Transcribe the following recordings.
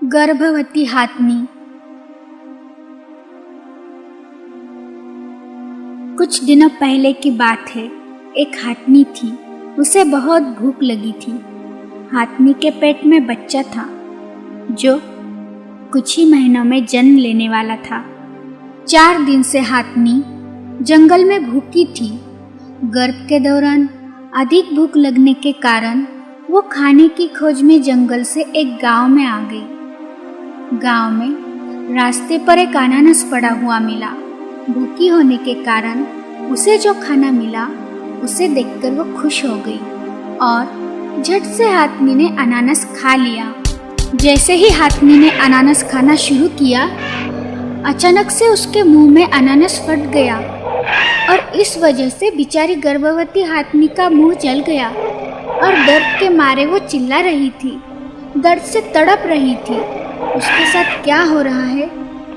गर्भवती हाथनी। कुछ दिनों पहले की बात है। एक हाथनी थी, उसे बहुत भूख लगी थी। हाथनी के पेट में बच्चा था जो कुछ ही महीनों में जन्म लेने वाला था। 4 दिन से हाथनी जंगल में भूखी थी। गर्भ के दौरान अधिक भूख लगने के कारण वो खाने की खोज में जंगल से एक गांव में आ गई। गांव में रास्ते पर एक अनानास पड़ा हुआ मिला। भूखी होने के कारण उसे जो खाना मिला उसे देखकर वो खुश हो गई और झट से हाथनी ने अनानास खा लिया। जैसे ही हाथनी ने अनानास खाना शुरू किया, अचानक से उसके मुंह में अनानास फट गया और इस वजह से बेचारी गर्भवती हाथनी का मुंह जल गया और दर्द के मारे वो चिल्ला रही थी, दर्द से तड़प रही थी। उसके साथ क्या हो रहा है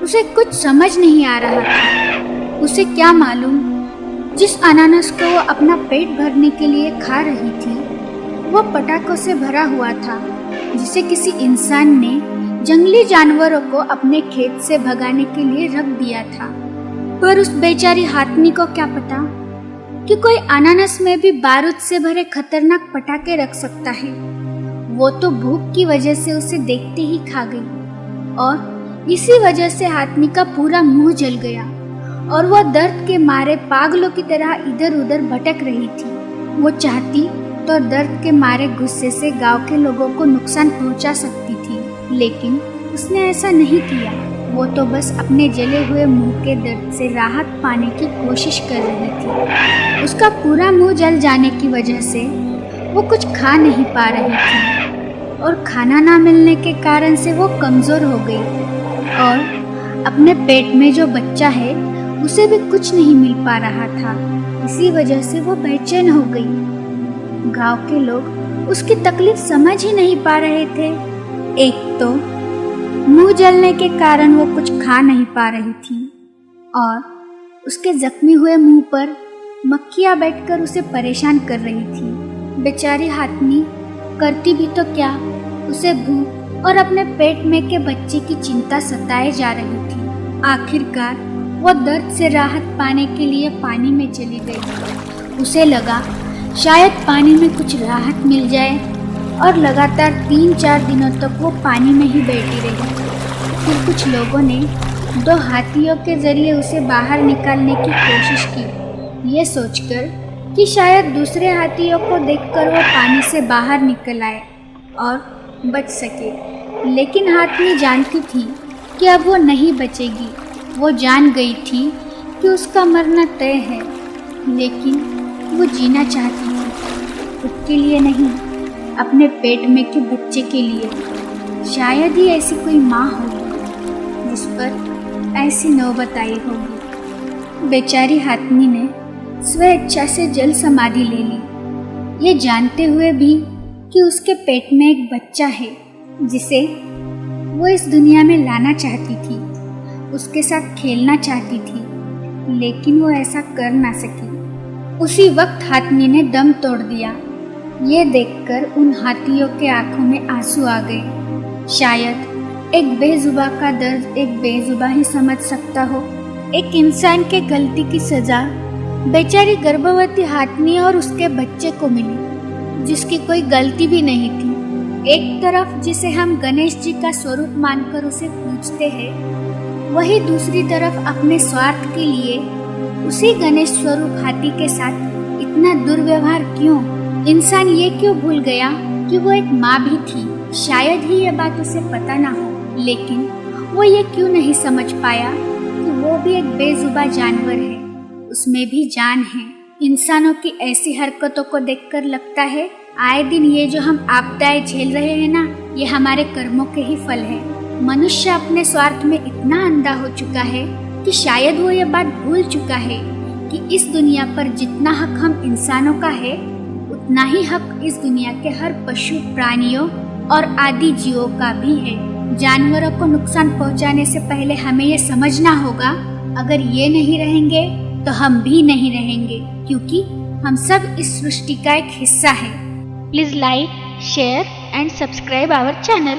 उसे कुछ समझ नहीं आ रहा था। उसे क्या मालूम, जिस अनानास को वो अपना पेट भरने के लिए खा रही थी वो पटाखों से भरा हुआ था, जिसे किसी इंसान ने जंगली जानवरों को अपने खेत से भगाने के लिए रख दिया था। पर उस बेचारी हाथनी को क्या पता कि कोई अनानास में भी बारूद से भरे खतरनाक पटाखे रख सकता है। वो तो भूख की वजह से उसे देखते ही खा गई और इसी वजह से हाथनी का पूरा मुंह जल गया और वह दर्द के मारे पागलों की तरह इधर उधर भटक रही थी। वो चाहती तो दर्द के मारे गुस्से से गांव के लोगों को नुकसान पहुंचा सकती थी, लेकिन उसने ऐसा नहीं किया। वो तो बस अपने जले हुए मुंह के दर्द से राहत पाने की कोशिश कर रही थी। उसका पूरा मुंह जल जाने की वजह से वो कुछ खा नहीं पा रही थी और खाना ना मिलने के कारण से वो कमज़ोर हो गई और अपने पेट में जो बच्चा है उसे भी कुछ नहीं मिल पा रहा था। इसी वजह से वो बेचैन हो गई। गांव के लोग उसकी तकलीफ समझ ही नहीं पा रहे थे। एक तो मुंह जलने के कारण वो कुछ खा नहीं पा रही थी और उसके जख्मी हुए मुंह पर मक्खियां बैठकर उसे परेशान कर रही थी। बेचारी हाथनी करती भी तो क्या, उसे भूख और अपने पेट में के बच्चे की चिंता सताए जा रही थी। आखिरकार वो दर्द से राहत पाने के लिए पानी में चली गई। उसे लगा शायद पानी में कुछ राहत मिल जाए और लगातार 3-4 दिनों तक वो पानी में ही बैठी रही। फिर कुछ लोगों ने 2 हाथियों के जरिए उसे बाहर निकालने की कोशिश की, ये सोचकर कि शायद दूसरे हाथियों को देखकर वो पानी से बाहर निकल आए और बच सके। लेकिन हाथनी जानती थी कि अब वो नहीं बचेगी। वो जान गई थी कि उसका मरना तय है, लेकिन वो जीना चाहती थी, खुद के लिए नहीं, अपने पेट में के बच्चे के लिए। शायद ही ऐसी कोई माँ होगी जिस पर ऐसी नौबत आई होगी। बेचारी हाथनी ने स्वेच्छा से जल समाधि ले ली, ये जानते हुए भी कि उसके पेट में एक बच्चा है जिसे वो इस दुनिया में लाना चाहती थी, उसके साथ खेलना चाहती थी, लेकिन वो ऐसा कर ना सकी। उसी वक्त हाथनी ने दम तोड़ दिया। ये देखकर उन हाथियों के आंखों में आंसू आ गए। शायद एक बेजुबा का दर्द एक बेजुबा ही समझ सकता हो। एक इंसान के गलती की सजा बेचारी गर्भवती हाथनी और उसके बच्चे को मिली, जिसकी कोई गलती भी नहीं थी। एक तरफ जिसे हम गणेश जी का स्वरूप मानकर उसे पूजते हैं, वही दूसरी तरफ अपने स्वार्थ के लिए उसी गणेश स्वरूप हाथी के साथ इतना दुर्व्यवहार क्यों? इंसान ये क्यों भूल गया कि वो एक माँ भी थी? शायद ही ये बात उसे पता ना हो, लेकिन वो ये क्यों नहीं समझ पाया कि वो भी एक बेजुबा जानवर है, उसमें भी जान है। इंसानों की ऐसी हरकतों को देखकर लगता है आए दिन ये जो हम आपदाएं झेल रहे हैं ना, ये हमारे कर्मों के ही फल है। मनुष्य अपने स्वार्थ में इतना अंधा हो चुका है कि शायद वो ये बात भूल चुका है कि इस दुनिया पर जितना हक हम इंसानों का है, उतना ही हक इस दुनिया के हर पशु प्राणियों और आदि जीवों का भी है। जानवरों को नुकसान पहुंचाने से पहले हमें ये समझना होगा, अगर ये नहीं रहेंगे तो हम भी नहीं रहेंगे, क्योंकि हम सब इस सृष्टि का एक हिस्सा है। Please like, share and subscribe our channel.